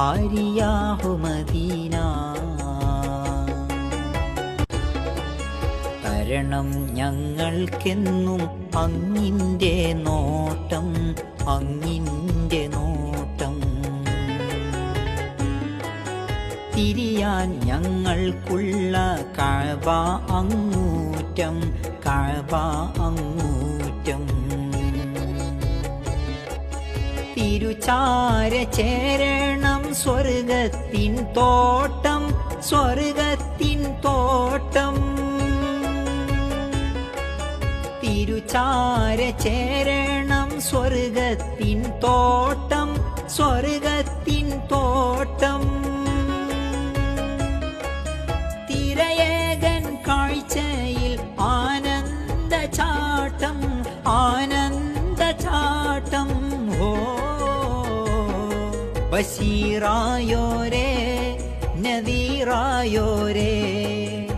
ആരിയാഹു Medina. തരണം ഞങ്ങൾക്കെന്നും അങ്ങിൻ്റെ നോട്ടം, അങ്ങിൻ്റെ നോട്ടം. തിരിയാൻ ഞങ്ങൾക്കുള്ള കഅബ അങ്ങൂറ്റം, കഅബ അങ്ങൂറ്റം. തിരുചാര ചേരണം സ്വർഗത്തിൻ തോട്ടം, സ്വർഗത്തിൻ തോട്ടം. തിരുചാര ചേരണം സ്വർഗത്തിൻ തോട്ടം, സ്വർഗത്തിൻ തോട്ടം. തിരയേകൻ കാഴ്ചയിൽ ആനന്ദചാട്ടം, ആനന്ദചാട്ടം. ഓ ബശീറായോരേ, നദീറായോരേ,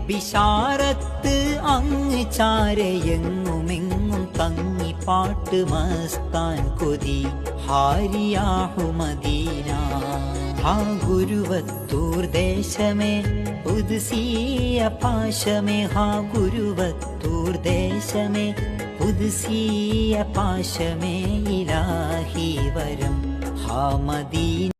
ബിശാരത്ത് അങ്ങ് ചാരയെങ്ങുമെങ്ങും തങ്ങി പാട്ട് മസ്താൻ കൊതി. ഹാരിയാഹു മദീന. ഹാ ഗുരുവത്തൂർ ദേശമേ ഉദ്സീയ പാശമേ, ഹാ ഗുരുവത്തൂർ ദേശമേ ഉദ്സീയ പാശമേ. ഇലാഹി വരം ഹാ മദീന.